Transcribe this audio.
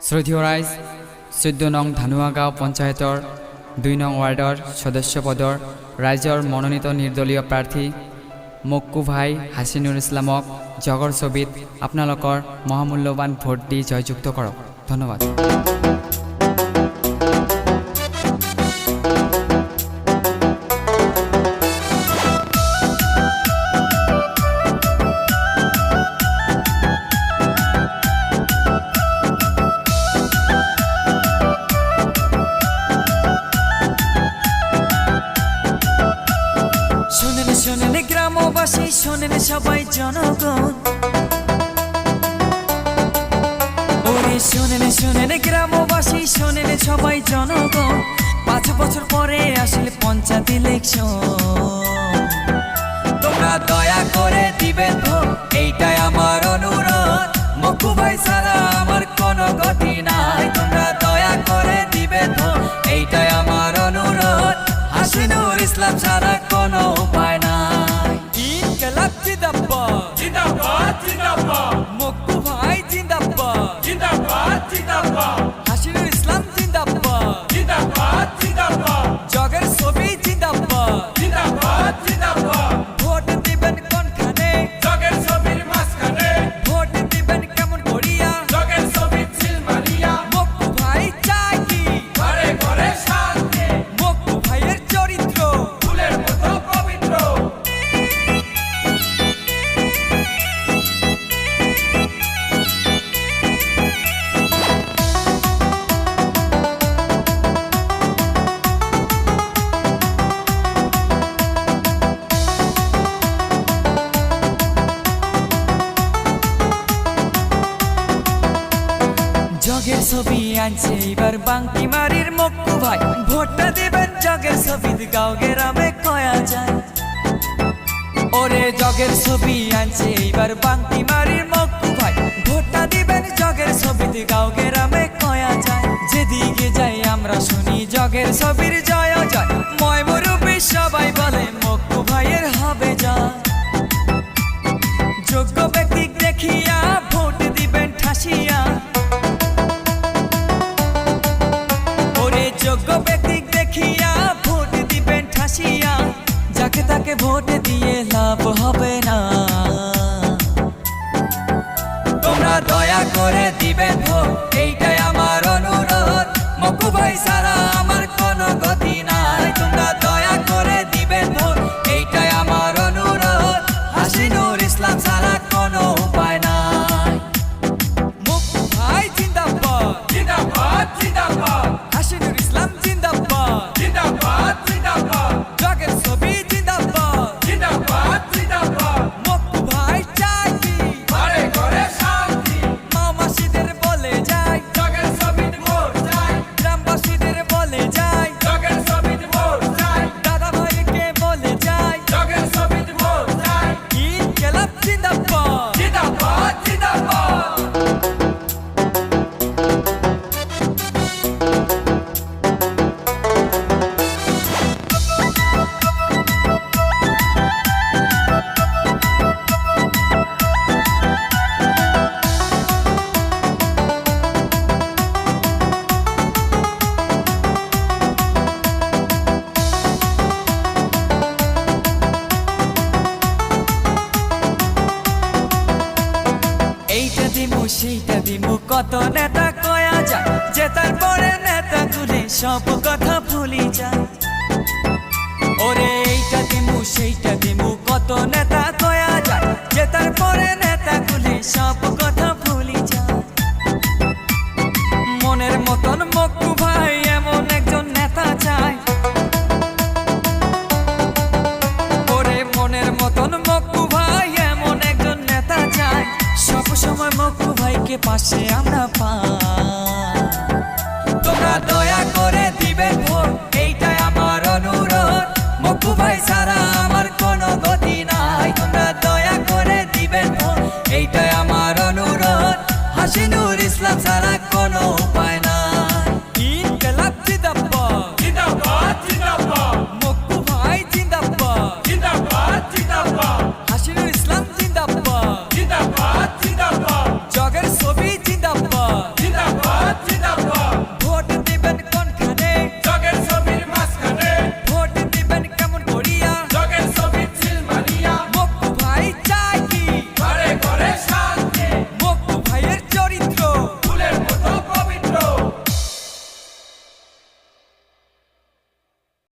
শ্রদ্ধেয় রাইজ ১৪ নং ধানুয়াগাঁও পঞ্চায়তৰ ২ নং ৱাৰ্ডৰ সদস্য পদৰ ৰাইজৰ মনোনীত নিৰ্দলীয় প্ৰাৰ্থী মক্কু ভাই হাছিনুৰ ইছলামক জগৰ ছবিত আপোনালোকৰ মহামূল্যৱান ভোট দি জয়যুক্ত কৰক। ধন্যবাদ। শোনেন গ্রামবাসী, শোনেন সবাই জনগণ, ওরে শোনেন গ্রামবাসী, শোনেন সবাই জনগণ। ৫ বছর পরে আসলে পঞ্চায়েত ইলেকশন, তোমরা দয়া করে দিবেন ভোট, এইটাই আমার অনুরোধ। মক্কু ভাই ছাড়া আমার কোনো গতি নাই, তোমরা দয়া করে দিবেন ভোট, এইটাই আমার অনুরোধ। হাসিনুর ইসলাম ছাড়া কোনো উপায় নাই। ইনকিলাব জিন্দাবাদ, জিন্দাবাদ জিন্দাবাদ, মক্কু ভাই জিন্দাবাদ, জিন্দাবাদ জিন্দাবাদ, হাসিনুর ইসলাম জিন্দাবাদ, জিন্দাবাদ জিন্দাবাদ, জগের ছবি জিন্দাবাদ। জিন্দাবাদ জিন্দাবাদ। ভোট দিবেন কোনখানে? জগের ছবির মাঝখানে, ভোট দিবেন কেমন করিয়া? জগের ছবি ছিল মারিয়া। মক্কু ভাই চাই কি? ঘরে ঘরে শান্তি, মক্কু ভাইয়ের চরিত্র ফুলের মতো পবিত্র। জগের ছবি আনছে এবার বাংটি মারির মক্কু ভাই। ভোটটা দিবেন জগের ছবি, গাঁও গ্রামে কয়া যায়। ওরে জগের ছবি আনছে এবার বাংটি মারির মক্কু ভাই। ভোটটা দিবেন জগের ছবি, গাঁও গ্রামে কয়া যায়। যেদিকে যাই আমরা শুনি জগের ছবির জয় জয়। ময় মুরব্বী সবাই বলে মক্কু ভাইয়ের হবে জয়। যোগ্য ব্যক্তি দেখিয়া ভোট দিবেন ঠাসিয়া, যোগ্য ব্যক্তি দেখিয়া ভোট দিবেন ঠাসিয়া। যাকে তাকে ভোট দিয়ে লাভ হবে না, তোমরা দয়া করে দিবেন ভোট, এইটাই আমার অনুরোধ। মক্কু ভাই ছাড়া আমার কোনো গতি নাই, তোমরা দয়া করে দিবেন ভোট, এইটাই আমার অনুরোধ। হাসিনুর ইসলাম ছাড়া কোনো উপায় নাই। মক্কু ভাই জিন্দাবাদ, জিন্দাবাদ জিন্দাবাদ, হাসিনুর ইসলাম জিন্দাবাদ, জিন্দাবাদ জিন্দাবাদ, জগের ছবি জিন্দাবাদ। জিন্দাবাদ জিন্দাবাদ। মক্কু ভাই চাই কি? ঘরে ঘরে শান্তি, মামাসিদের বলে যাই, জগের ছবির ভোট চাই, গ্রামবাসীদের বলে যাই, জগের ছবির ভোট চাই, দাদা ভাইকে বলে যাই। জগের ছবির ভোট চাই। ইনকিলাব জিন্দাবাদ, জিন্দাবাদ জিন্দাবাদ। এইটা দিমু সেইটা দিমু কত নেতা কয়া যায়, যে তারপরে নেতা গুলি সব কথা ভুলি যায়। ওরে এইটা দিমু সেইটা দিমু কত নেতা কয়া যায়, যে তারপরে নেতা গুলি সব কথা ভুলি যায়। মনের মতন মক্কু ভাই এমন একজন নেতা চাই, ওরে মনের মতন মক্কু ভাই এমন একজন নেতা চাই। সব সময় মক্কু ভাইকে পাশে আমরা পাই, তোমরা দয়া করে দিবেন ভোট, এইটাই আমার অনুরোধ। মক্কু ভাই ছাড়া আমার কোনো গতি নাই, তোমরা দয়া করে দিবেন ভোট, এইটাই আমার অনুরোধ। হাসিনুর ইসলাম ছাড়া